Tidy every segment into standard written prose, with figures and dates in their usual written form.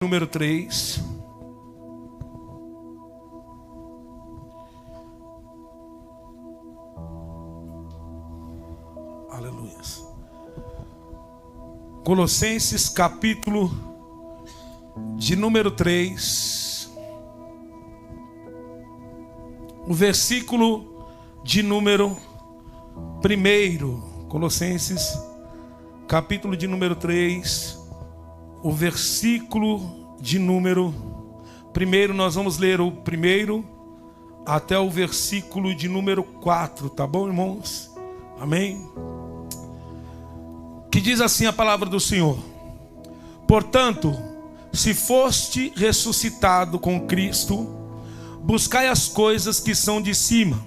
Número 3. Aleluia. Colossenses capítulo de número 3. O versículo de número 1. Colossenses capítulo de número 3. O versículo de número 1, nós vamos ler o 1 até o versículo de número 4, tá bom, irmãos? Amém? Que diz assim a palavra do Senhor: portanto, se foste ressuscitado com Cristo, buscai as coisas que são de cima,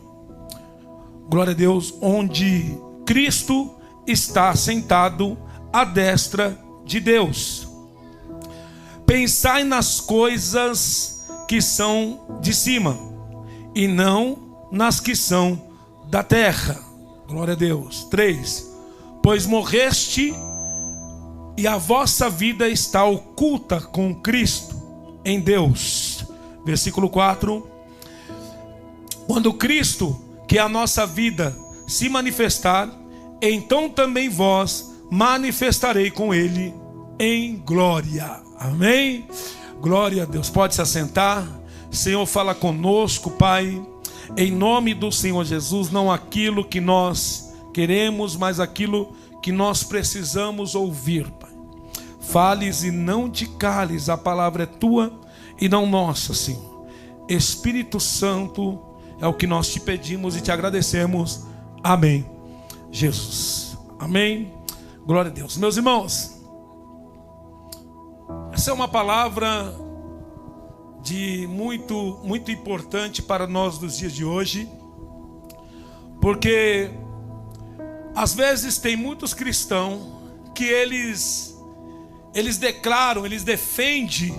glória a Deus, onde Cristo está sentado à destra de Deus. Pensai nas coisas que são de cima, e não nas que são da terra. Glória a Deus. 3. Pois morreste, e a vossa vida está oculta com Cristo em Deus. Versículo 4. Quando Cristo, que é a nossa vida, se manifestar, então também vós manifestarei com Ele em glória. Amém? Glória a Deus. Pode se assentar. Senhor, fala conosco, Pai, em nome do Senhor Jesus. Não aquilo que nós queremos, mas aquilo que nós precisamos ouvir, Pai. Fales e não te cales. A palavra é tua e não nossa, Senhor. Espírito Santo, é o que nós te pedimos e te agradecemos. Amém, Jesus. Amém. Glória a Deus. Meus irmãos, essa é uma palavra de muito importante para nós nos dias de hoje, porque às vezes tem muitos cristãos que eles declaram, eles defendem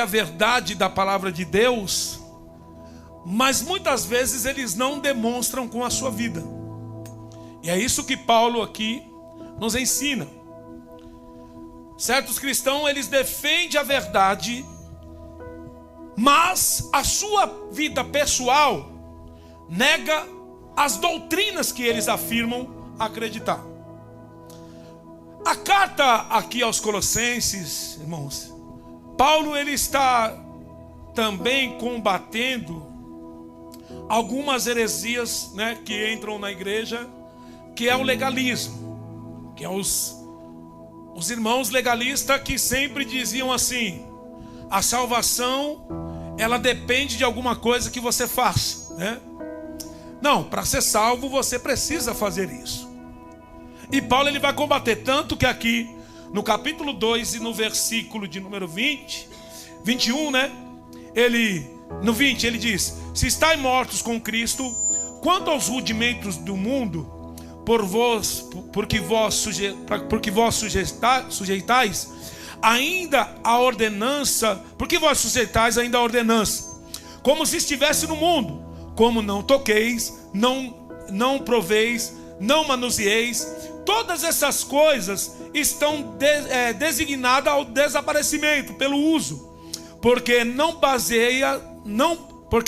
a verdade da palavra de Deus, mas muitas vezes eles não demonstram com a sua vida. E é isso que Paulo aqui nos ensina. Certos cristãos, eles defendem a verdade, mas a sua vida pessoal nega as doutrinas que eles afirmam acreditar. A carta aqui aos Colossenses, irmãos, Paulo ele está também combatendo algumas heresias, né, que entram na igreja, que é o legalismo, que é os irmãos legalistas que sempre diziam assim: a salvação, ela depende de alguma coisa que você faça, né? Não, para ser salvo você precisa fazer isso. E Paulo ele vai combater, tanto que aqui no capítulo 2 e no versículo de número 21, né? No 20 ele diz: se estáis mortos com Cristo, quanto aos rudimentos do mundo, porque vós sujeitais ainda a ordenança, porque vós sujeitais ainda a ordenança, como se estivesse no mundo, como não toqueis, não proveis, não manuseeis, todas essas coisas estão designadas ao desaparecimento pelo uso, porque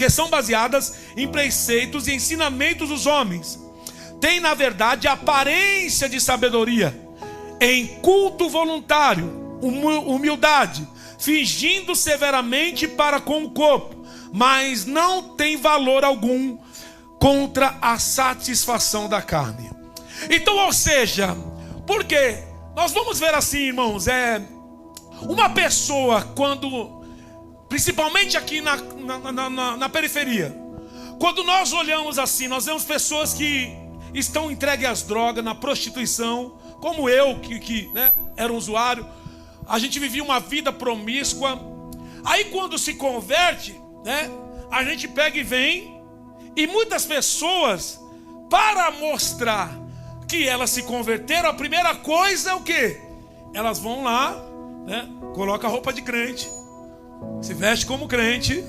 são baseadas em preceitos e ensinamentos dos homens. Tem na verdade aparência de sabedoria, em culto voluntário, humildade, fingindo severamente para com o corpo, mas não tem valor algum contra a satisfação da carne. Então, ou seja, porque nós vamos ver assim, irmãos, uma pessoa quando, principalmente aqui na periferia, quando nós olhamos assim, nós vemos pessoas que estão entregues às drogas, na prostituição, como eu, que né, era um usuário. A gente vivia uma vida promíscua. Aí quando se converte, né, a gente pega e vem, e muitas pessoas, para mostrar que elas se converteram, a primeira coisa é o quê? Elas vão lá, né, colocam a roupa de crente, se veste como crente,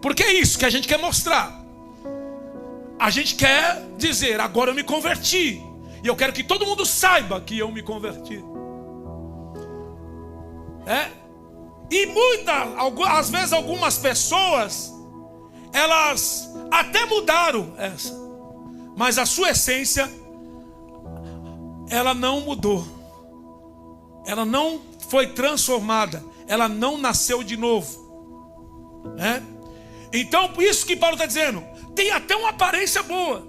porque é isso que a gente quer mostrar. A gente quer dizer: agora eu me converti, e eu quero que todo mundo saiba que eu me converti. E às vezes algumas pessoas, elas até mudaram essa, mas a sua essência, ela não mudou. Ela não foi transformada. Ela não nasceu de novo. Então, por isso que Paulo está dizendo, tem até uma aparência boa,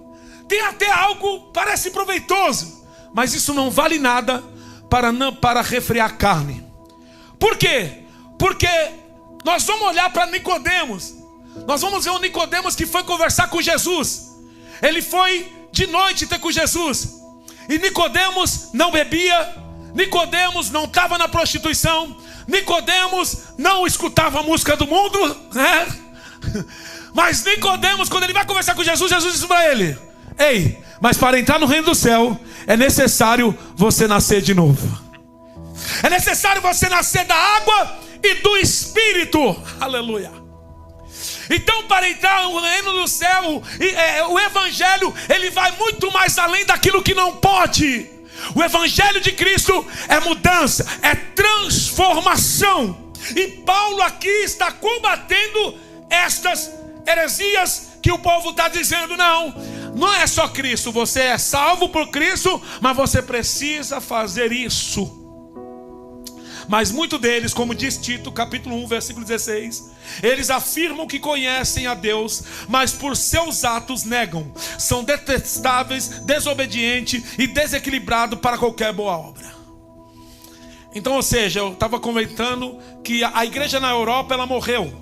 tem até algo parece proveitoso, mas isso não vale nada para refrear a carne. Por quê? Porque nós vamos olhar para Nicodemos. Nós vamos ver o Nicodemos que foi conversar com Jesus. Ele foi de noite ter com Jesus. E Nicodemos não bebia. Nicodemos não estava na prostituição. Nicodemos não escutava a música do mundo, Mas Nicodemos, quando ele vai conversar com Jesus, Jesus disse para ele: ei, mas para entrar no reino do céu é necessário você nascer de novo. É necessário você nascer da água e do Espírito. Aleluia. Então, para entrar no reino do céu, o Evangelho, ele vai muito mais além daquilo que não pode. O Evangelho de Cristo é mudança, é transformação. E Paulo aqui está combatendo estas heresias que o povo está dizendo. Não é só Cristo, você é salvo por Cristo, mas você precisa fazer isso. Mas muitos deles, como diz Tito, capítulo 1, versículo 16, eles afirmam que conhecem a Deus, mas por seus atos negam. São detestáveis, desobedientes e desequilibrados para qualquer boa obra. Então, ou seja, eu estava comentando que a igreja na Europa, ela morreu.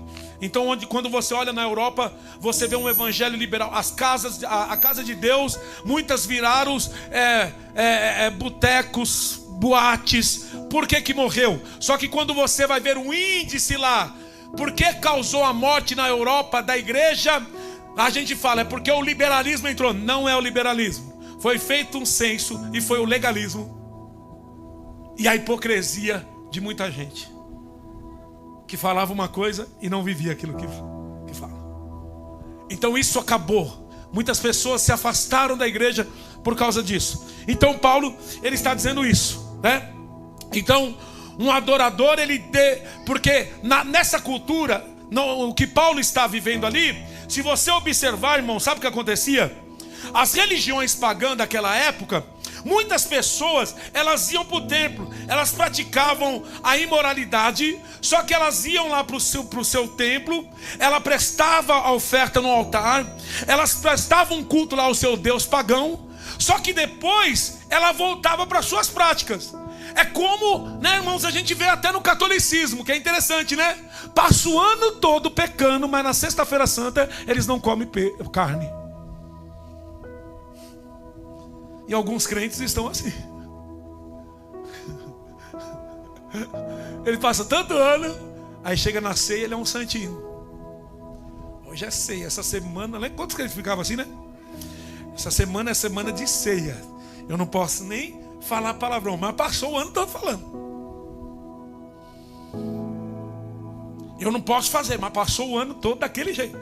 Então, quando você olha na Europa, você vê um evangelho liberal. As casas, a casa de Deus, muitas viraram botecos, boates. Por que morreu? Só que quando você vai ver um índice lá, por que causou a morte na Europa da igreja, a gente fala, é porque o liberalismo entrou. Não é o liberalismo. Foi feito um censo e foi o legalismo e a hipocrisia de muita gente que falava uma coisa e não vivia aquilo que fala. Então isso acabou. Muitas pessoas se afastaram da igreja por causa disso. Então Paulo, ele está dizendo isso, Então, um adorador, porque nessa cultura, o que Paulo está vivendo ali, se você observar, irmão, sabe o que acontecia? As religiões pagãs daquela época, muitas pessoas, elas iam para o templo, elas praticavam a imoralidade, só que elas iam lá para o seu templo, ela prestava a oferta no altar, elas prestavam um culto lá ao seu Deus pagão, só que depois ela voltava para suas práticas. É como, irmãos, a gente vê até no catolicismo, que é interessante, Passa o ano todo pecando, mas na sexta-feira santa eles não comem carne. E alguns crentes estão assim. Ele passa tanto ano, aí chega na ceia, ele é um santinho. Hoje é ceia, essa semana, lembra quantos que ele ficava assim, Essa semana é semana de ceia. Eu não posso nem falar palavrão, mas passou o ano todo falando. Eu não posso fazer, mas passou o ano todo daquele jeito.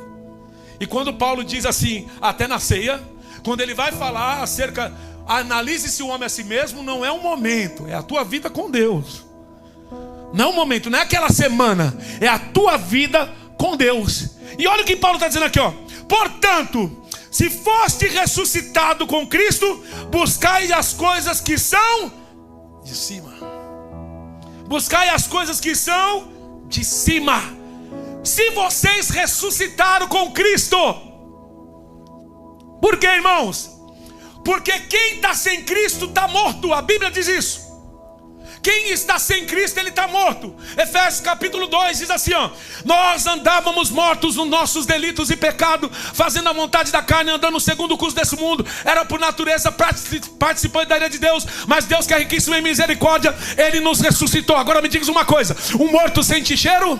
E quando Paulo diz assim, até na ceia, quando ele vai falar acerca, analise-se o homem a si mesmo, não é um momento, é a tua vida com Deus. Não é um momento, não é aquela semana, é a tua vida com Deus. E olha o que Paulo está dizendo aqui, portanto, se foste ressuscitado com Cristo, buscai as coisas que são de cima. Buscai as coisas que são de cima. Se vocês ressuscitaram com Cristo, por quê, irmãos? Porque quem está sem Cristo está morto. A Bíblia diz isso. Quem está sem Cristo, ele está morto. Efésios capítulo 2 diz assim, nós andávamos mortos nos nossos delitos e pecados, fazendo a vontade da carne, andando segundo o curso desse mundo. Era por natureza participante da ira de Deus, mas Deus, que é riquíssimo em misericórdia, ele nos ressuscitou. Agora me diga uma coisa, um morto sente cheiro?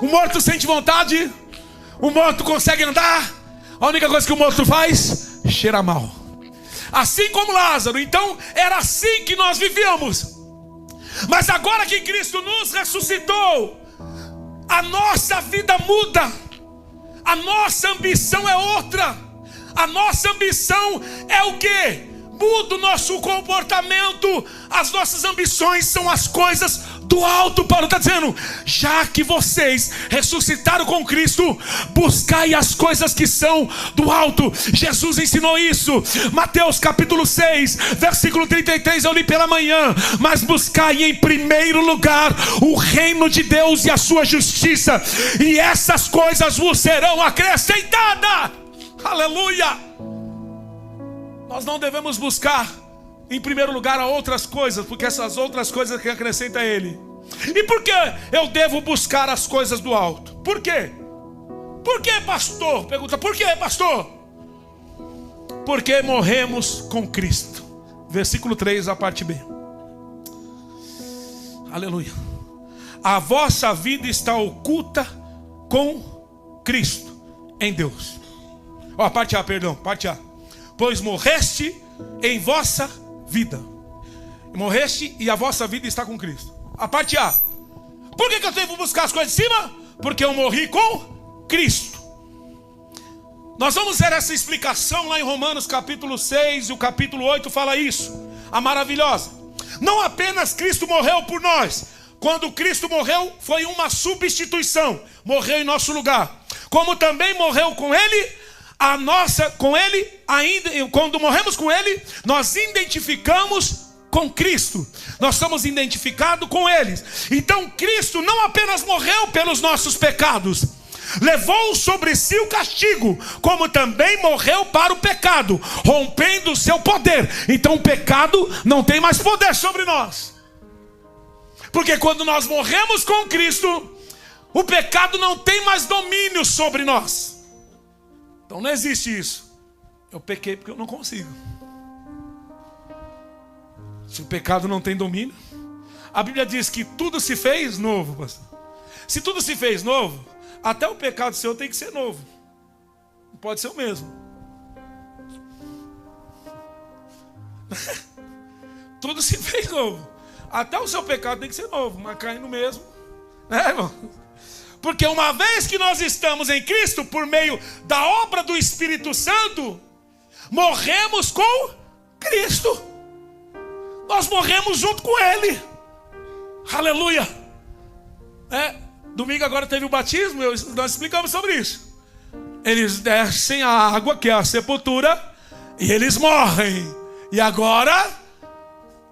Um morto sente vontade? Um morto consegue andar? A única coisa que o morto faz, cheira mal. Assim como Lázaro. Então era assim que nós vivíamos. Mas agora que Cristo nos ressuscitou, a nossa vida muda. A nossa ambição é outra. A nossa ambição é o quê? Muda o nosso comportamento. As nossas ambições são as coisas do alto. Paulo está dizendo: já que vocês ressuscitaram com Cristo, buscai as coisas que são do alto. Jesus ensinou isso. Mateus capítulo 6, versículo 33, eu li pela manhã: mas buscai em primeiro lugar o reino de Deus e a sua justiça, e essas coisas vos serão acrescentadas. Aleluia! Nós não devemos buscar em primeiro lugar a outras coisas, porque essas outras coisas que acrescenta a Ele. E por que eu devo buscar as coisas do alto? Por quê? Por que, pastor? Pergunta: por que, pastor? Porque morremos com Cristo. Versículo 3, a parte B. Aleluia. A vossa vida está oculta com Cristo em Deus. Ó, parte A, perdão, parte A. Pois morreste em vossa vida. Morreste e a vossa vida está com Cristo. A parte A. Por que eu tenho que buscar as coisas de cima? Porque eu morri com Cristo. Nós vamos ver essa explicação lá em Romanos capítulo 6, e o capítulo 8 fala isso. A maravilhosa. Não apenas Cristo morreu por nós. Quando Cristo morreu, foi uma substituição. Morreu em nosso lugar. Como também morreu com Ele, ainda, quando morremos com Ele, nós identificamos com Cristo. Nós somos identificados com Ele. Então Cristo não apenas morreu pelos nossos pecados, levou sobre si o castigo, como também morreu para o pecado, rompendo o seu poder. Então o pecado não tem mais poder sobre nós. Porque quando nós morremos com Cristo, o pecado não tem mais domínio sobre nós. Então não existe isso. Eu pequei porque eu não consigo. Se o pecado não tem domínio, a Bíblia diz que tudo se fez novo, pastor. Se tudo se fez novo, até o pecado seu tem que ser novo. Não pode ser o mesmo. Tudo se fez novo. Até o seu pecado tem que ser novo, mas caindo mesmo, né, irmão? Porque uma vez que nós estamos em Cristo, por meio da obra do Espírito Santo, morremos com Cristo. Nós morremos junto com Ele. Aleluia. Domingo agora teve o batismo, nós explicamos sobre isso. Eles descem a água, que é a sepultura, e eles morrem. E agora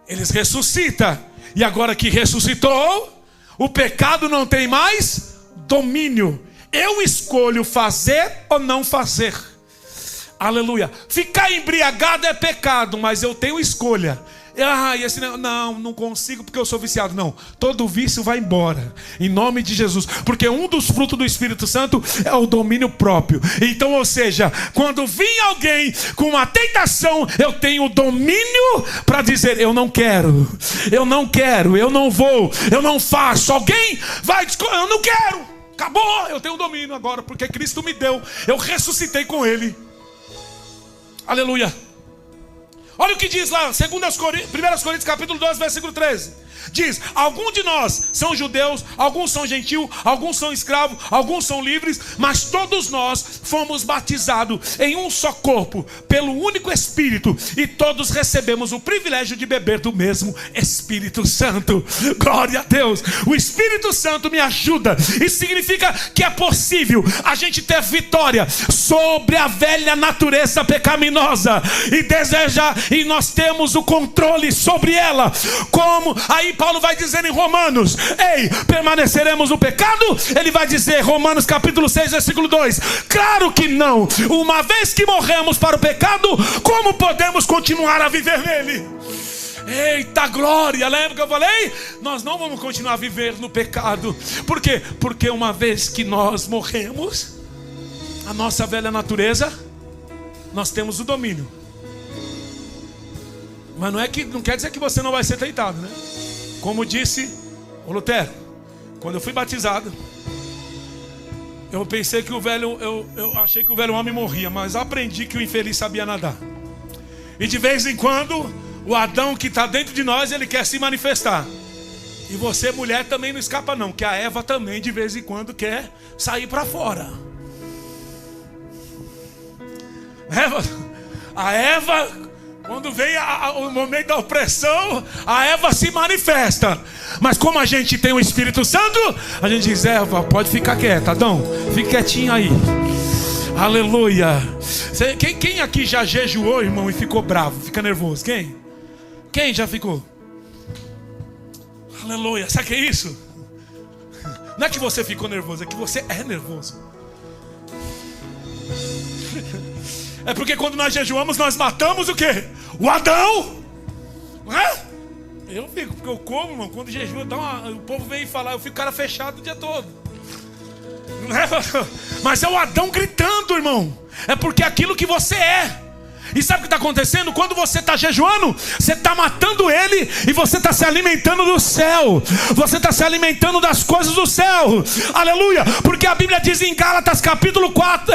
eles ressuscitam. E agora que ressuscitou, o pecado não tem mais domínio. Eu escolho fazer ou não fazer. Aleluia. Ficar embriagado é pecado, mas eu tenho escolha. Não consigo porque eu sou viciado. Não, todo vício vai embora em nome de Jesus, porque um dos frutos do Espírito Santo é o domínio próprio. Então, ou seja, quando vir alguém com uma tentação, eu tenho domínio para dizer: eu não quero, eu não quero, eu não vou, eu não faço. Alguém vai dizer: eu não quero. Acabou, eu tenho domínio agora, porque Cristo me deu, eu ressuscitei com Ele. Aleluia. Olha o que diz lá, 1 Coríntios capítulo 2, versículo 13. Diz: alguns de nós são judeus, alguns são gentios, alguns são escravos, alguns são livres, mas todos nós fomos batizados em um só corpo, pelo único Espírito, e todos recebemos o privilégio de beber do mesmo Espírito Santo. Glória a Deus. O Espírito Santo me ajuda. Isso significa que é possível a gente ter vitória sobre a velha natureza pecaminosa e desejar, e nós temos o controle sobre ela. Como aí Paulo vai dizer em Romanos: ei, permaneceremos no pecado? Ele vai dizer, Romanos capítulo 6, versículo 2: claro que não. Uma vez que morremos para o pecado, como podemos continuar a viver nele? Eita glória, lembra que eu falei? Nós não vamos continuar a viver no pecado. Por quê? Porque uma vez que nós morremos, a nossa velha natureza, nós temos o domínio. Mas não quer dizer que você não vai ser tentado, né? Como disse o Lutero, quando eu fui batizado, eu pensei que eu achei que o velho homem morria, mas aprendi que o infeliz sabia nadar. E de vez em quando, o Adão que está dentro de nós, ele quer se manifestar. E você, mulher, também não escapa não, que a Eva também de vez em quando quer sair para fora. A Eva, Quando vem o momento da opressão, a Eva se manifesta. Mas como a gente tem o Espírito Santo, a gente diz: Eva, pode ficar quieta, Adão, fique quietinho aí. Aleluia. Quem aqui já jejuou, irmão, e ficou bravo, fica nervoso? Quem já ficou? Aleluia. Sabe o que é isso? Não é que você ficou nervoso, é que você é nervoso. É porque quando nós jejuamos, nós matamos o quê? O Adão. Não é? Eu fico, porque eu como, irmão. Quando jejua, o povo vem falar, eu fico cara fechado o dia todo. Não é? Mas é o Adão gritando, irmão. É porque é aquilo que você é. E sabe o que está acontecendo? Quando você está jejuando, você está matando ele e você está se alimentando do céu. Você está se alimentando das coisas do céu. Aleluia. Porque a Bíblia diz em Gálatas capítulo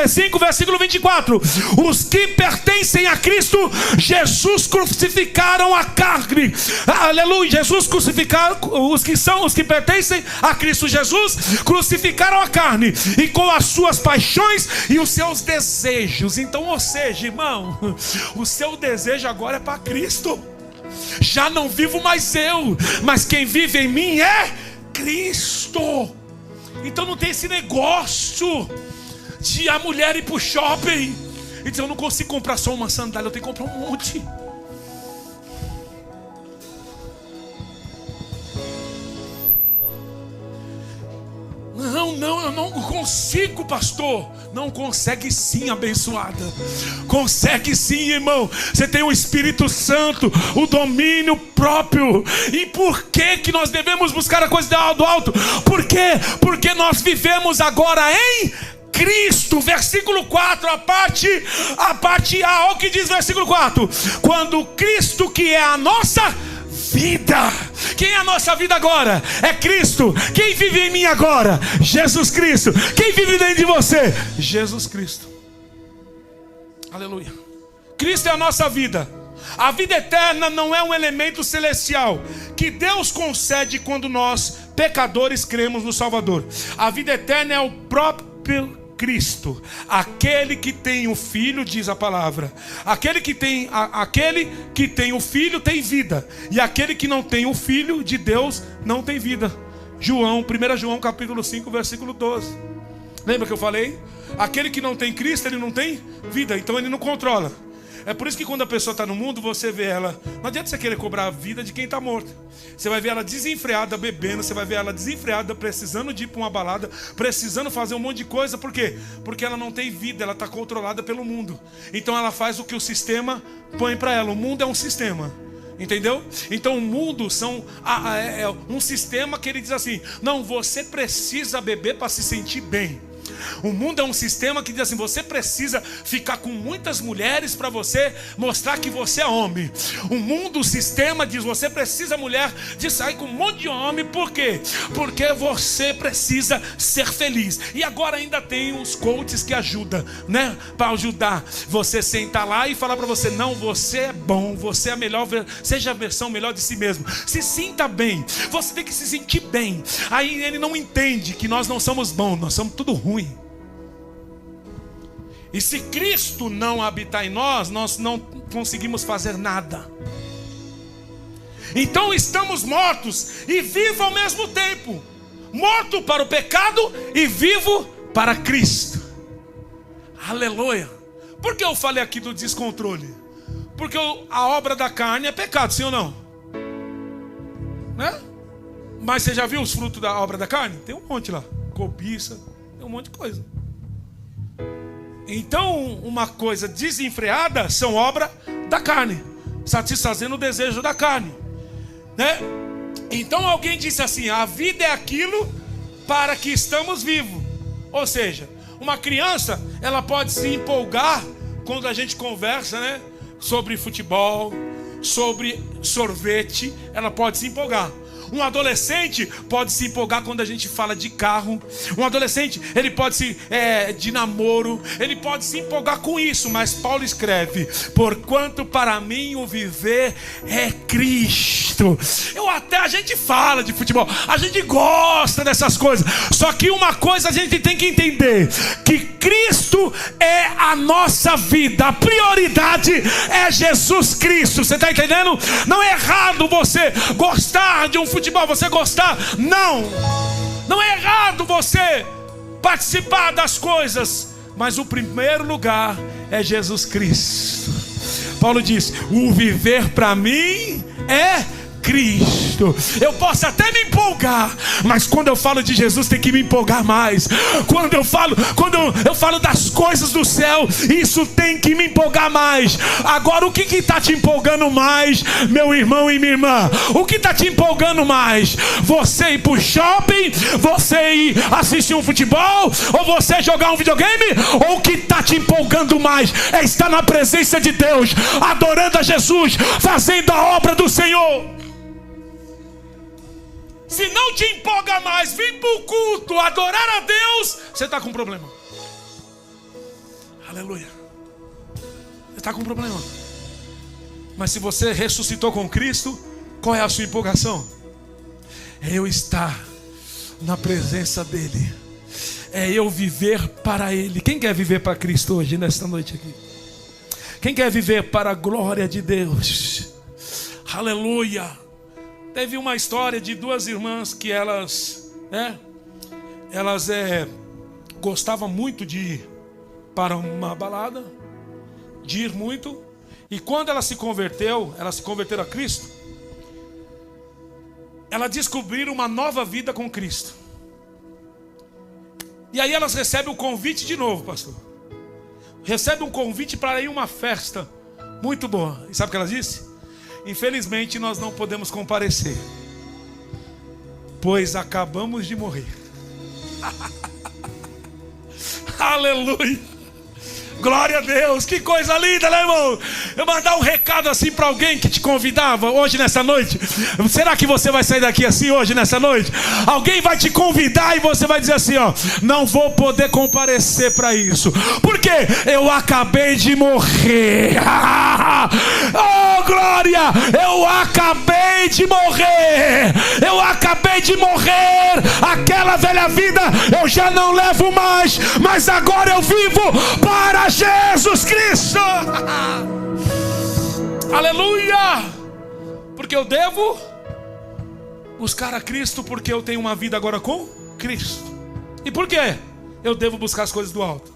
5, versículo 24: os que pertencem a Cristo Jesus crucificaram a carne. Aleluia. Jesus crucificaram, os que pertencem a Cristo Jesus crucificaram a carne, e com as suas paixões e os seus desejos. Então, ou seja, irmão, o seu desejo agora é para Cristo. Já não vivo mais eu, mas quem vive em mim é Cristo. Então não tem esse negócio de a mulher ir pro shopping e dizer: eu não consigo comprar só uma sandália, eu tenho que comprar um monte. Não, eu não consigo, pastor. Não consegue sim, abençoada. Consegue sim, irmão. Você tem o Espírito Santo, o domínio próprio. E por que nós devemos buscar a coisa do alto? Por quê? Porque nós vivemos agora em Cristo. Versículo 4, a parte A. Olha o que diz versículo 4: quando Cristo, que é a nossa vida. Quem é a nossa vida agora? É Cristo. Quem vive em mim agora? Jesus Cristo. Quem vive dentro de você? Jesus Cristo. Aleluia. Cristo é a nossa vida. A vida eterna não é um elemento celestial que Deus concede quando nós, pecadores, cremos no Salvador. A vida eterna é o próprio Cristo. Aquele que tem o Filho, diz a palavra, aquele que tem o Filho tem vida, e aquele que não tem o Filho de Deus não tem vida. 1 João capítulo 5, versículo 12. Lembra que eu falei? Aquele que não tem Cristo, ele não tem vida, então ele não controla. É por isso que quando a pessoa está no mundo, você vê ela. Não adianta você querer cobrar a vida de quem está morto. Você vai ver ela desenfreada bebendo. Você vai ver ela desenfreada precisando de ir para uma balada, precisando fazer um monte de coisa. Por quê? Porque ela não tem vida, ela está controlada pelo mundo. Então ela faz o que o sistema põe para ela. O mundo é um sistema. Entendeu? Então o mundo é um sistema que ele diz assim: não, você precisa beber para se sentir bem. O mundo é um sistema que diz assim: você precisa ficar com muitas mulheres para você mostrar que você é homem. O mundo, o sistema diz: você precisa, mulher, de sair com um monte de homem. Por quê? Porque você precisa ser feliz. E agora ainda tem uns coaches que ajudam, né? Para ajudar você sentar lá e falar para você: não, você é bom, você é a melhor, seja a versão melhor de si mesmo. Se sinta bem, você tem que se sentir bem. Aí ele não entende que nós não somos bons, nós somos tudo ruim. E se Cristo não habitar em nós, nós não conseguimos fazer nada. Então estamos mortos e vivos ao mesmo tempo. Morto para o pecado e vivo para Cristo. Aleluia. Por que eu falei aqui do descontrole? Porque a obra da carne é pecado, sim ou não? Né? Mas você já viu os frutos da obra da carne? Tem um monte lá. Cobiça, tem um monte de coisa. Então, uma coisa desenfreada são obra da carne, satisfazendo o desejo da carne, né? Então alguém disse assim: a vida é aquilo para que estamos vivos. Ou seja, uma criança, ela pode se empolgar quando a gente conversa, né, sobre futebol, sobre sorvete, ela pode se empolgar. Um adolescente pode se empolgar quando a gente fala de carro. Um adolescente, ele pode de namoro, ele pode se empolgar com isso. Mas Paulo escreve: porquanto para mim o viver é Cristo. A gente fala de futebol, a gente gosta dessas coisas. Só que uma coisa a gente tem que entender: que Cristo é a nossa vida. A prioridade é Jesus Cristo. Você está entendendo? Não é errado você gostar de um futebol, você gostar. Não é errado você participar das coisas, mas o primeiro lugar é Jesus Cristo. Paulo diz: o viver para mim é Cristo. Eu posso até me empolgar, mas quando eu falo de Jesus tem que me empolgar mais. Quando eu falo das coisas do céu, isso tem que me empolgar mais. Agora, o que está te empolgando mais, meu irmão e minha irmã? O que está te empolgando mais? Você ir pro shopping? Você ir assistir um futebol? Ou você jogar um videogame? Ou o que está te empolgando mais é estar na presença de Deus, adorando a Jesus, fazendo a obra do Senhor? Se não te empolga mais vir para o culto, adorar a Deus, você está com um problema. Aleluia. Você está com um problema. Mas se você ressuscitou com Cristo, qual é a sua empolgação? É eu estar na presença dEle. É eu viver para Ele. Quem quer viver para Cristo hoje, nesta noite aqui? Quem quer viver para a glória de Deus? Aleluia. Teve uma história de duas irmãs que elas gostavam muito de ir para uma balada, de ir muito. E quando elas se converteram a Cristo, elas descobriram uma nova vida com Cristo. E aí elas recebem o convite de novo, pastor. Recebem um convite para ir a uma festa muito boa. E sabe o que elas disse? Infelizmente nós não podemos comparecer, pois acabamos de morrer. Aleluia. Glória a Deus, que coisa linda, né, irmão? Eu mandar um recado assim para alguém que te convidava hoje nessa noite. Será que você vai sair daqui assim hoje nessa noite? Alguém vai te convidar e você vai dizer assim, ó: não vou poder comparecer para isso, porque eu acabei de morrer. Oh, glória! Eu acabei de morrer. Eu acabei de morrer. Aquela velha vida eu já não levo mais, mas agora eu vivo para Jesus Cristo. Aleluia. Porque eu devo buscar a Cristo, porque eu tenho uma vida agora com Cristo. E por quê? Eu devo buscar as coisas do alto.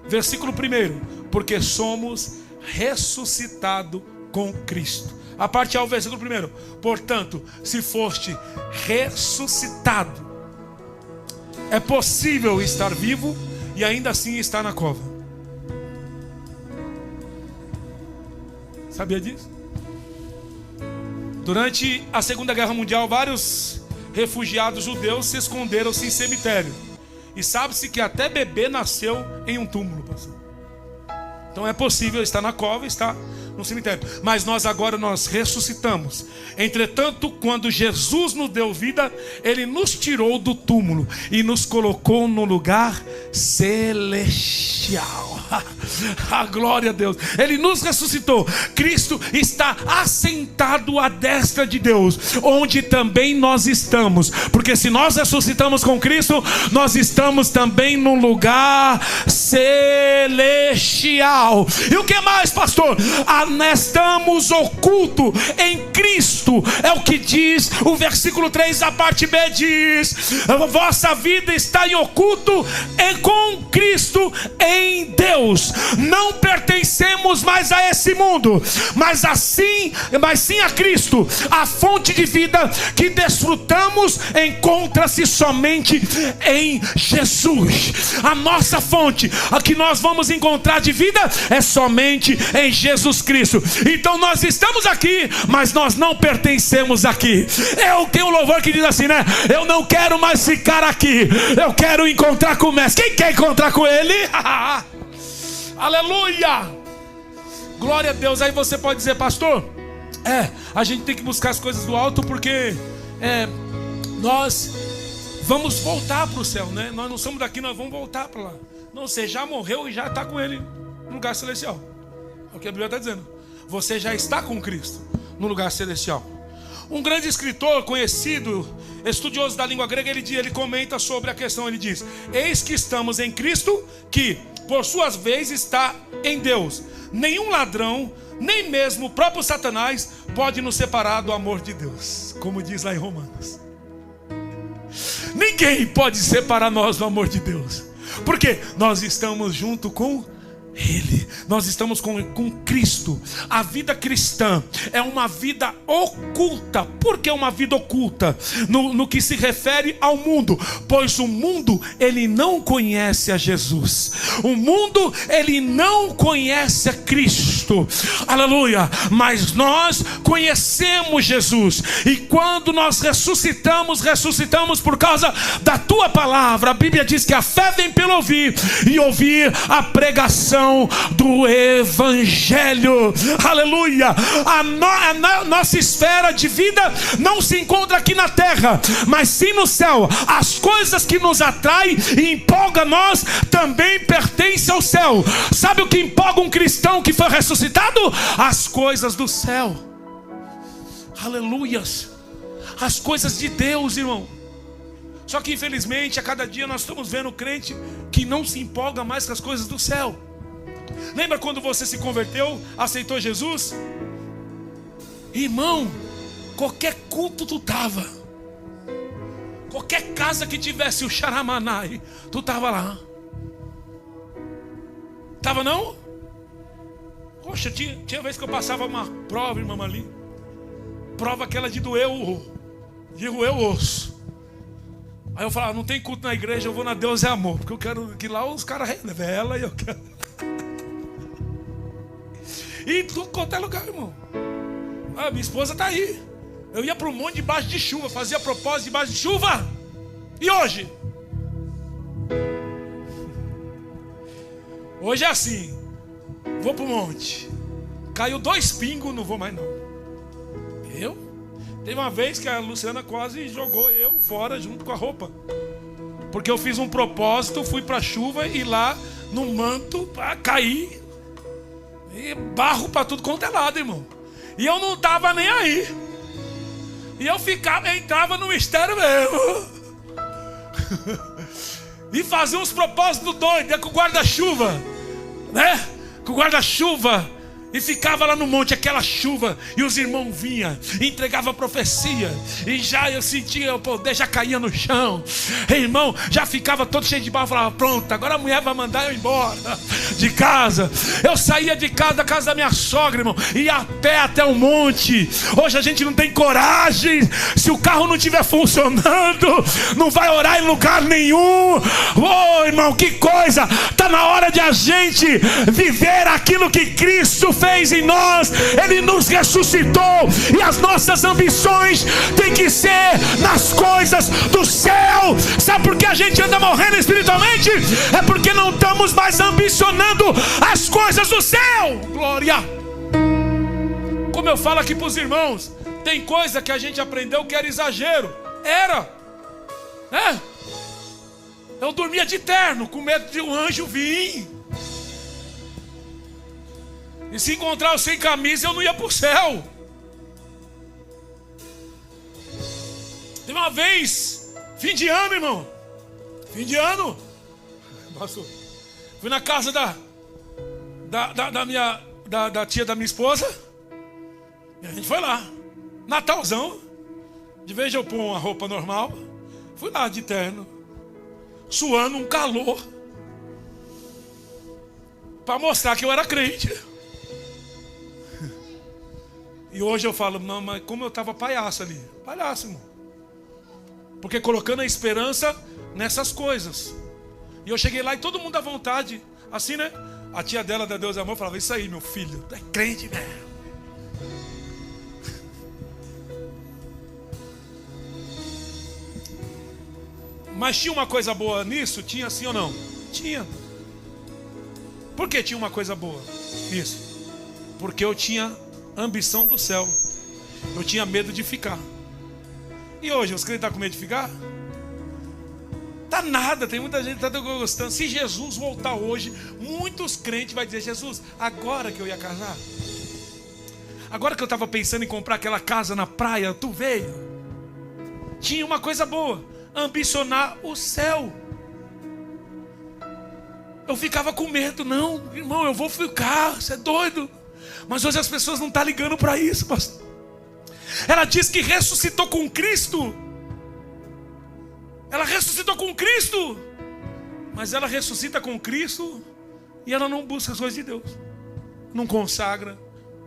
Versículo 1: porque somos ressuscitados com Cristo. A parte A, o versículo 1: portanto, se foste ressuscitado, é possível estar vivo e ainda assim estar na cova. Sabia disso? Durante a Segunda Guerra Mundial, vários refugiados judeus se esconderam-se em cemitério. E sabe-se que até bebê nasceu em um túmulo, pastor. Então é possível estar na cova, estar no cemitério. Mas nós ressuscitamos. Entretanto, quando Jesus nos deu vida, Ele nos tirou do túmulo e nos colocou no lugar celestial. A glória a Deus. Ele nos ressuscitou. Cristo está assentado à destra de Deus, onde também nós estamos. Porque se nós ressuscitamos com Cristo, nós estamos também num lugar celestial. E o que mais, pastor? Estamos ocultos em Cristo. É o que diz o versículo 3, a parte B diz: vossa vida está em oculto com Cristo em Deus. Não pertencemos mais a esse mundo, mas sim a Cristo. A fonte de vida que desfrutamos encontra-se somente em Jesus. A nossa fonte, a que nós vamos encontrar de vida, é somente em Jesus Cristo. Então nós estamos aqui, mas nós não pertencemos aqui. Eu tenho um louvor que diz assim, né? Eu não quero mais ficar aqui, eu quero encontrar com o Mestre. Quem quer encontrar com Ele? Aleluia! Glória a Deus. Aí você pode dizer, pastor, a gente tem que buscar as coisas do alto, porque nós vamos voltar para o céu, né? Nós não somos daqui, nós vamos voltar para lá. Não, você já morreu e já está com Ele no lugar celestial. É o que a Bíblia está dizendo. Você já está com Cristo no lugar celestial. Um grande escritor conhecido, estudioso da língua grega, ele comenta sobre a questão. Ele diz: eis que estamos em Cristo, que por sua vez está em Deus. Nenhum ladrão, nem mesmo o próprio Satanás pode nos separar do amor de Deus, como diz lá em Romanos. Ninguém pode separar nós do amor de Deus, porque nós estamos junto com Ele, nós estamos com Cristo. A vida cristã é uma vida oculta. Por que uma vida oculta? No que se refere ao mundo, pois o mundo, ele não conhece a Jesus. O mundo, ele não conhece a Cristo. Aleluia. Mas nós conhecemos Jesus, e quando nós ressuscitamos por causa da tua palavra. A Bíblia diz que a fé vem pelo ouvir, e ouvir a pregação do Evangelho. Aleluia. A nossa esfera de vida não se encontra aqui na terra, mas sim no céu. As coisas que nos atraem e empolgam nós também pertencem ao céu. Sabe o que empolga um cristão que foi ressuscitado? As coisas do céu. Aleluias. As coisas de Deus, irmão. Só que infelizmente a cada dia nós estamos vendo crente que não se empolga mais com as coisas do céu. Lembra quando você se converteu, aceitou Jesus? Irmão, qualquer culto tu estava. Qualquer casa que tivesse o Xaramanai, tu estava lá. Estava não? Poxa, tinha vez que eu passava uma prova, irmão, ali. Prova aquela de roer o osso. Aí eu falava: não tem culto na igreja, eu vou na Deus é Amor, porque eu quero que lá os caras revelam e eu quero. E tudo quanto é lugar, irmão. Minha esposa está aí. Eu ia para um monte debaixo de chuva, fazia propósito debaixo de chuva. E hoje? Hoje é assim: vou para o monte, caiu 2 pingos, não vou mais não. Teve uma vez que a Luciana quase jogou eu fora junto com a roupa, porque eu fiz um propósito, fui para a chuva e lá no manto para cair. E barro para tudo quanto é lado, irmão. E eu não estava nem aí. E eu entrava no mistério mesmo. E fazia uns propósitos doidos, com o guarda-chuva, né? Com o guarda-chuva. E ficava lá no monte, aquela chuva, e os irmãos vinham, entregavam a profecia, e já eu sentia, o poder já caía no chão. Irmão, já ficava todo cheio de barro. Falava: pronto, agora a mulher vai mandar eu embora de casa. Eu saía de casa, da casa da minha sogra, irmão, ia a pé até o monte. Hoje a gente não tem coragem. Se o carro não estiver funcionando, não vai orar em lugar nenhum. Oh, irmão, que coisa. Está na hora de a gente viver aquilo que Cristo fez em nós. Ele nos ressuscitou, e as nossas ambições têm que ser nas coisas do céu. Sabe por que a gente anda morrendo espiritualmente? É porque não estamos mais ambicionando as coisas do céu. Glória. Como eu falo aqui para os irmãos, tem coisa que a gente aprendeu que era exagero. Eu dormia de terno, com medo de um anjo vir. E se encontrar eu sem camisa, eu não ia para o céu. Teve uma vez, fim de ano, irmão. Fim de ano. Nossa, fui na casa da tia da minha esposa. E a gente foi lá. Natalzão. De vez eu pôr uma roupa normal, fui lá de terno, suando um calor, para mostrar que eu era crente. E hoje eu falo: não, mas como eu estava palhaço ali. Palhaço, irmão. Porque colocando a esperança nessas coisas. E eu cheguei lá e todo mundo à vontade. Assim, né? A tia dela, da Deus é Amor, falava: isso aí, meu filho, tu é crente mesmo. Mas tinha uma coisa boa nisso? Tinha, sim ou não? Tinha. Por que tinha uma coisa boa nisso? Porque eu tinha ambição do céu. Eu tinha medo de ficar. E hoje, os crentes estão com medo de ficar? Tá nada, tem muita gente que está gostando. Se Jesus voltar hoje, muitos crentes vão dizer: Jesus, agora que eu ia casar, agora que eu estava pensando em comprar aquela casa na praia, tu veio. Tinha uma coisa boa: ambicionar o céu. Eu ficava com medo. Não, irmão, eu vou ficar, você é doido. Mas hoje as pessoas não estão ligando para isso, pastor. Ela diz que ressuscitou com Cristo. Ela ressuscitou com Cristo. Mas ela ressuscita com Cristo e ela não busca as coisas de Deus. Não consagra,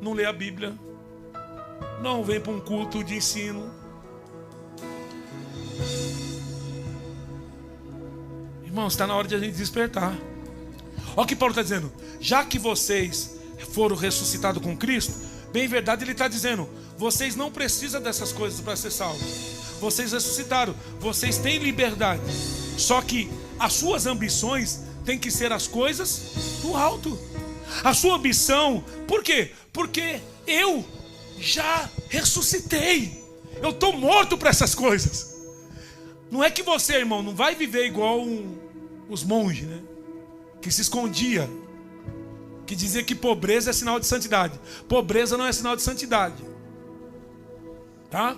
não lê a Bíblia, não vem para um culto de ensino. Irmãos, está na hora de a gente despertar. Olha o que Paulo está dizendo: já que vocês foram ressuscitados com Cristo, bem verdade, ele está dizendo: vocês não precisam dessas coisas para ser salvos. Vocês ressuscitaram, vocês têm liberdade. Só que as suas ambições têm que ser as coisas do alto. A sua ambição, por quê? Porque eu já ressuscitei. Eu estou morto para essas coisas. Não é que você, irmão, não vai viver igual os monges, né? Que se escondia, que dizia que pobreza é sinal de santidade. Pobreza não é sinal de santidade, tá?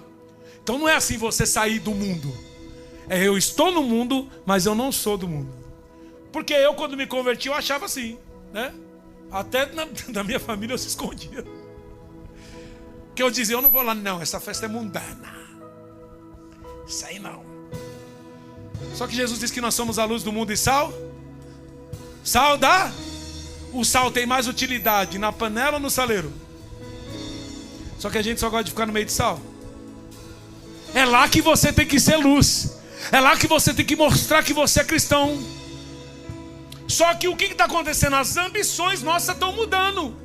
Então não é assim você sair do mundo. É: eu estou no mundo, mas eu não sou do mundo. Porque eu, quando me converti, eu achava assim, né? Até na minha família eu se escondia. Que eu dizia: eu não vou lá, não, essa festa é mundana. Isso aí não. Só que Jesus diz que nós somos a luz do mundo e sal. Sal dá? O sal tem mais utilidade na panela ou no saleiro? Só que a gente só gosta de ficar no meio de sal. É lá que você tem que ser luz. É lá que você tem que mostrar que você é cristão. Só que o que está acontecendo? As ambições nossas estão mudando.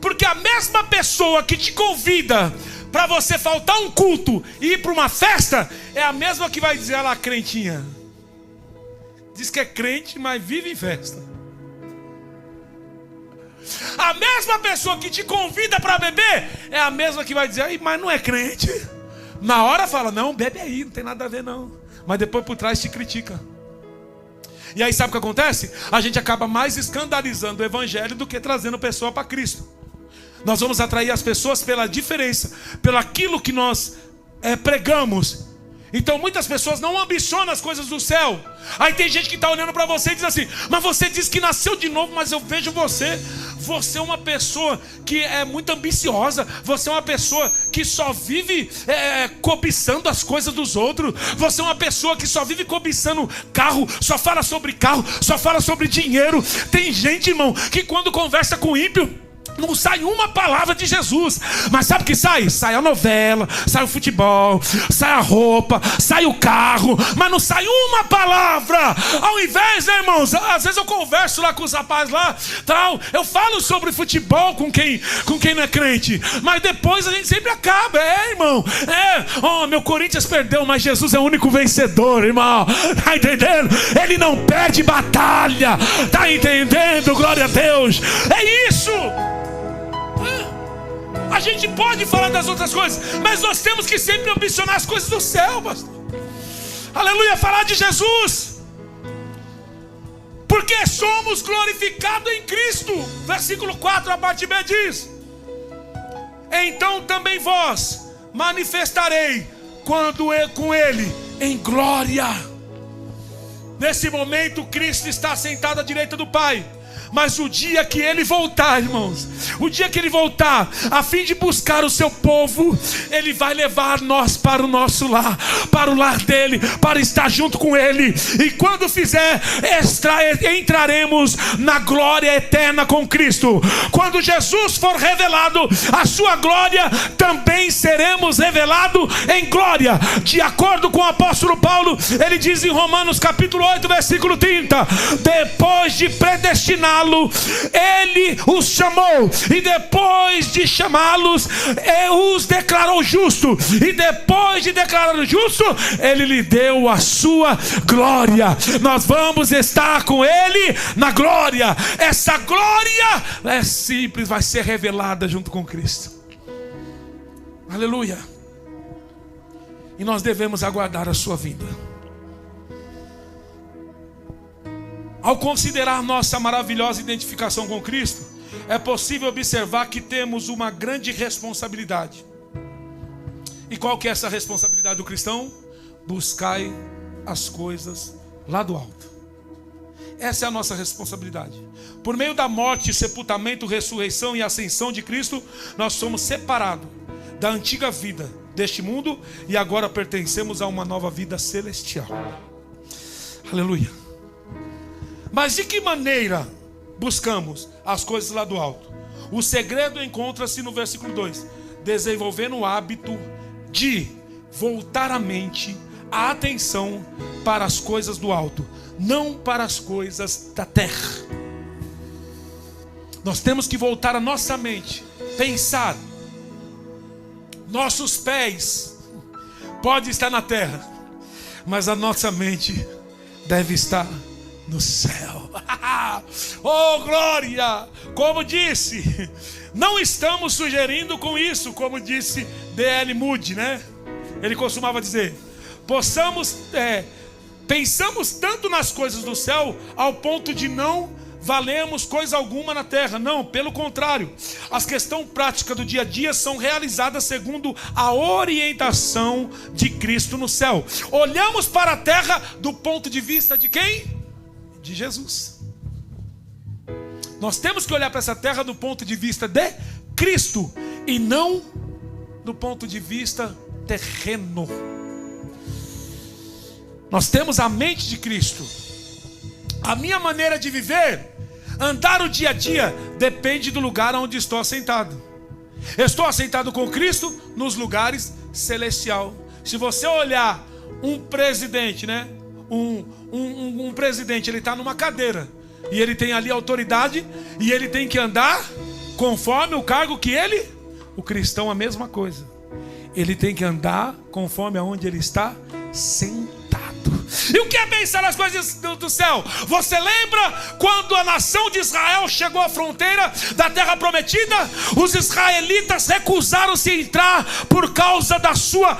Porque a mesma pessoa que te convida para você faltar um culto e ir para uma festa, é a mesma que vai dizer: olha lá, crentinha. Diz que é crente, mas vive em festa. A mesma pessoa que te convida para beber é a mesma que vai dizer: mas não é crente. Na hora fala: não, bebe aí, não tem nada a ver não. Mas depois por trás te critica. E aí sabe o que acontece? A gente acaba mais escandalizando o evangelho do que trazendo pessoa para Cristo. Nós vamos atrair as pessoas pela diferença, pelo aquilo que nós pregamos. Então muitas pessoas não ambicionam as coisas do céu. Aí tem gente que está olhando para você e diz assim: mas você diz que nasceu de novo, mas eu vejo você é uma pessoa que é muito ambiciosa. Você é uma pessoa que só vive cobiçando as coisas dos outros. Você é uma pessoa que só vive cobiçando carro, só fala sobre carro, só fala sobre dinheiro. Tem gente, irmão, que quando conversa com ímpio não sai uma palavra de Jesus. Mas sabe o que sai? Sai a novela, sai o futebol, sai a roupa, sai o carro, mas não sai uma palavra. Ao invés, né, irmãos? Às vezes eu converso lá com os rapazes lá, tal, eu falo sobre futebol com quem não é crente, mas depois a gente sempre acaba. Irmão, meu Corinthians perdeu, mas Jesus é o único vencedor, irmão. Tá entendendo? Ele não perde batalha. Tá entendendo? Glória a Deus. É isso. A gente pode falar das outras coisas, mas nós temos que sempre ambicionar as coisas do céu, pastor. Aleluia, falar de Jesus. Porque somos glorificados em Cristo. Versículo 4, a parte B diz: então também vós manifestarei quando com Ele em glória. Nesse momento Cristo está sentado à direita do Pai. Mas o dia que Ele voltar, irmãos, o dia que Ele voltar, a fim de buscar o seu povo, Ele vai levar nós para o nosso lar, para o lar dEle, para estar junto com Ele. E quando fizer, entraremos na glória eterna com Cristo. Quando Jesus for revelado, a sua glória, também seremos revelados em glória. De acordo com o apóstolo Paulo, ele diz em Romanos capítulo 8, versículo 30: depois de predestinar, Ele os chamou, e depois de chamá-los, os declarou justo, e depois de declarar justo, Ele lhe deu a sua glória. Nós vamos estar com Ele na glória. Essa glória é simples, vai ser revelada junto com Cristo. Aleluia. E nós devemos aguardar a sua vinda. Ao considerar nossa maravilhosa identificação com Cristo, é possível observar que temos uma grande responsabilidade. E qual que é essa responsabilidade do cristão? Buscai as coisas lá do alto. Essa é a nossa responsabilidade. Por meio da morte, sepultamento, ressurreição e ascensão de Cristo, nós somos separados da antiga vida deste mundo e agora pertencemos a uma nova vida celestial. Aleluia. Mas de que maneira buscamos as coisas lá do alto? O segredo encontra-se no versículo 2: desenvolvendo o hábito de voltar a mente, a atenção para as coisas do alto, não para as coisas da terra. Nós temos que voltar a nossa mente, pensar. Nossos pés podem estar na terra, mas a nossa mente deve estar no céu. Oh, glória! Como disse, não estamos sugerindo com isso, como disse D.L. Moody, né? Ele costumava dizer: pensamos tanto nas coisas do céu ao ponto de não valemos coisa alguma na terra. Não, pelo contrário, as questões práticas do dia a dia são realizadas segundo a orientação de Cristo no céu. Olhamos para a terra do ponto de vista de quem? De Jesus. Nós temos que olhar para essa terra do ponto de vista de Cristo e não do ponto de vista terreno. Nós temos a mente de Cristo. A minha maneira de viver, andar o dia a dia, depende do lugar onde estou assentado. Estou assentado com Cristo nos lugares celestial. Se você olhar um presidente, né? Um presidente, ele está numa cadeira e ele tem ali autoridade e ele tem que andar conforme o cargo que ele. O cristão a mesma coisa. Ele tem que andar conforme aonde ele está sentado. E o que é pensar nas coisas do céu? Você lembra quando a nação de Israel chegou à fronteira da terra prometida? Os israelitas recusaram-se a entrar por causa da sua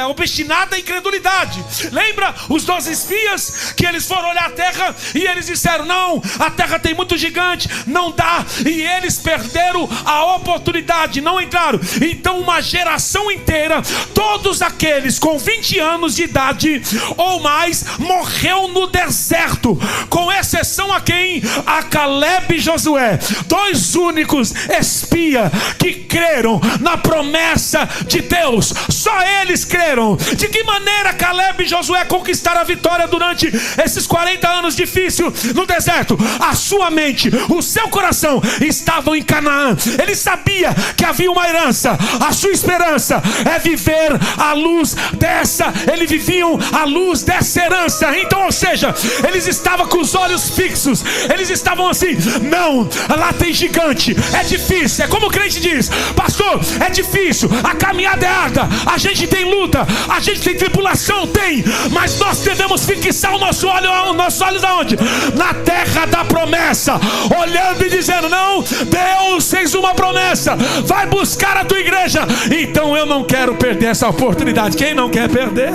obstinada incredulidade. Lembra os 12 espias que eles foram olhar a terra e eles disseram: não, a terra tem muito gigante, não dá. E eles perderam a oportunidade, não entraram. Então uma geração inteira, todos aqueles com 20 anos de idade ou mais, morreu no deserto, com exceção a quem? A Caleb e Josué, 2 únicos espias que creram na promessa de Deus. Só eles creram. De que maneira Caleb e Josué conquistaram a vitória durante esses 40 anos difíceis no deserto? A sua mente, o seu coração estavam em Canaã. Ele sabia que havia uma herança. A sua esperança é viver à luz dessa. Eles viviam à luz dessa herança. Então, ou seja, eles estavam com os olhos fixos. Eles estavam assim: não, lá tem gigante, é difícil. É como o crente diz: pastor, é difícil, a caminhada é árdua, a gente tem luta, a gente tem tribulação, tem, mas nós devemos fixar os nossos olhos aonde? Na terra da promessa, olhando e dizendo: não, Deus fez uma promessa, vai buscar a tua igreja. Então eu não quero perder essa oportunidade. Quem não quer perder?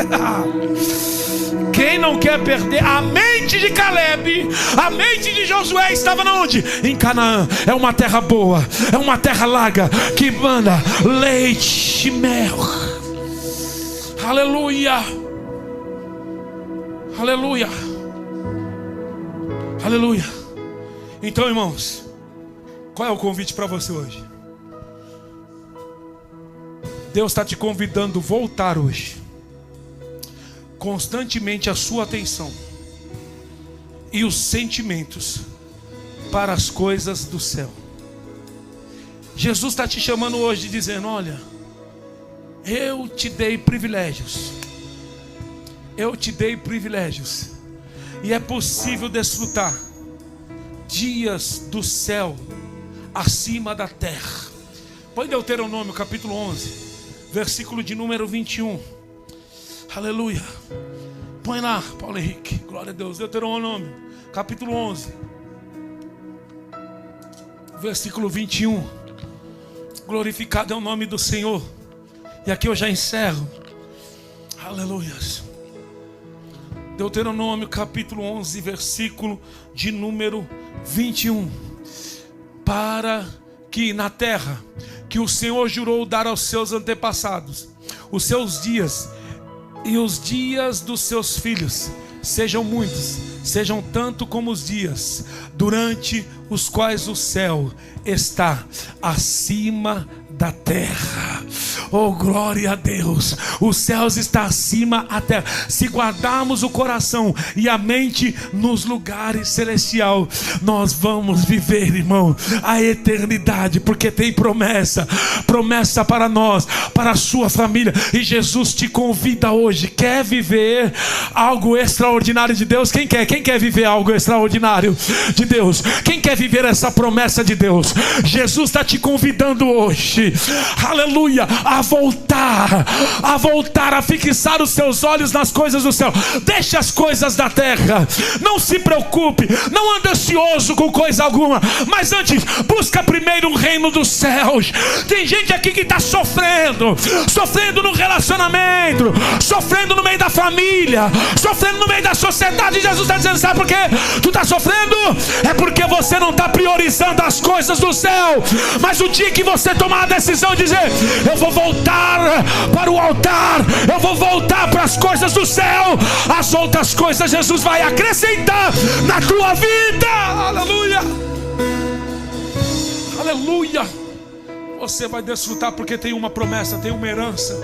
Quem não quer perder? A mente de Caleb, a mente de Josué estava na onde? Em Canaã. É uma terra boa, é uma terra larga que manda leite e mel. Aleluia, aleluia, aleluia. Então, irmãos, qual é o convite para você hoje? Deus está te convidando a voltar hoje constantemente a sua atenção e os sentimentos para as coisas do céu. Jesus está te chamando hoje, dizendo: olha, eu te dei privilégios. Eu te dei privilégios. E é possível desfrutar dias do céu acima da terra. Põe Deuteronômio capítulo 11, versículo de número 21. Aleluia. Põe lá, Paulo Henrique. Glória a Deus. Deuteronômio capítulo 11, versículo 21. Glorificado é o nome do Senhor. E aqui eu já encerro. Aleluia. Deuteronômio capítulo 11, versículo de número 21. Para que na terra que o Senhor jurou dar aos seus antepassados, os seus dias e os dias dos seus filhos sejam muitos, sejam tanto como os dias durante os quais o céu está acima da terra. Oh, glória a Deus. Os céus está acima da terra. Se guardarmos o coração e a mente nos lugares celestiais, nós vamos viver, irmão, a eternidade, porque tem promessa para nós, para a sua família. E Jesus te convida hoje. Quer viver algo extraordinário de Deus? Quem quer? Quem quer viver algo extraordinário de Deus? Quem quer viver essa promessa de Deus? Jesus está te convidando hoje, aleluia, a voltar, a fixar os seus olhos nas coisas do céu. Deixe as coisas da terra. Não se preocupe, não ande ansioso com coisa alguma, mas antes, busca primeiro o reino dos céus. Tem gente aqui que está sofrendo no relacionamento, sofrendo no meio da família, sofrendo no meio da sociedade. Jesus está dizendo: sabe por quê tu está sofrendo? É porque você não está priorizando as coisas do céu. Mas o dia que você tomar a decisão de dizer: eu vou voltar para o altar, eu vou voltar para as coisas do céu, as outras coisas Jesus vai acrescentar na tua vida. Aleluia, aleluia. Você vai desfrutar, porque tem uma promessa, tem uma herança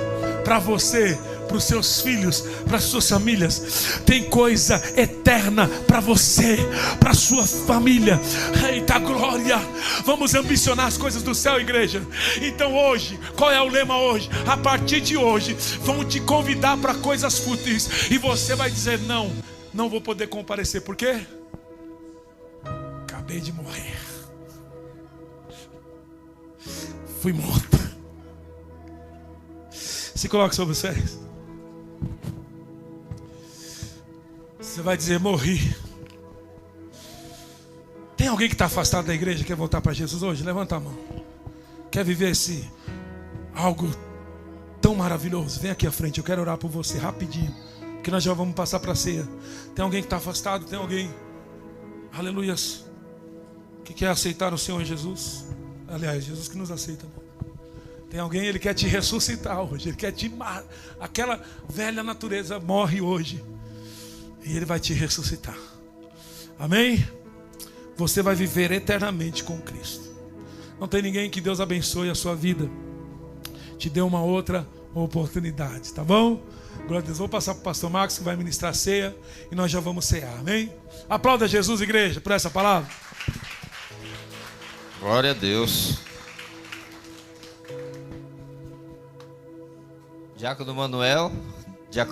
para você, para os seus filhos, para as suas famílias. Tem coisa eterna para você, para a sua família. Eita glória! Vamos ambicionar as coisas do céu, igreja. Então hoje, qual é o lema hoje? A partir de hoje, vão te convidar para coisas fúteis, e você vai dizer: não vou poder comparecer. Por quê? Acabei de morrer. Fui morto. Se coloque sobre os pés. Você vai dizer: morri. Tem alguém que está afastado da igreja, quer voltar para Jesus hoje? Levanta a mão. Quer viver algo tão maravilhoso? Vem aqui à frente, eu quero orar por você rapidinho, porque nós já vamos passar para a ceia. Tem alguém que está afastado? Tem alguém, aleluias, que quer aceitar o Senhor Jesus? Aliás, Jesus que nos aceita, né? Tem alguém, Ele quer te ressuscitar hoje. Ele quer te matar. Aquela velha natureza morre hoje, e Ele vai te ressuscitar. Amém? Você vai viver eternamente com Cristo. Não tem ninguém que Deus abençoe a sua vida, te dê uma outra oportunidade, tá bom? Glória a Deus. Vou passar para o pastor Marcos, que vai ministrar a ceia, e nós já vamos cear. Amém? Aplauda Jesus, igreja, por essa palavra. Glória a Deus. Diácono Manuel.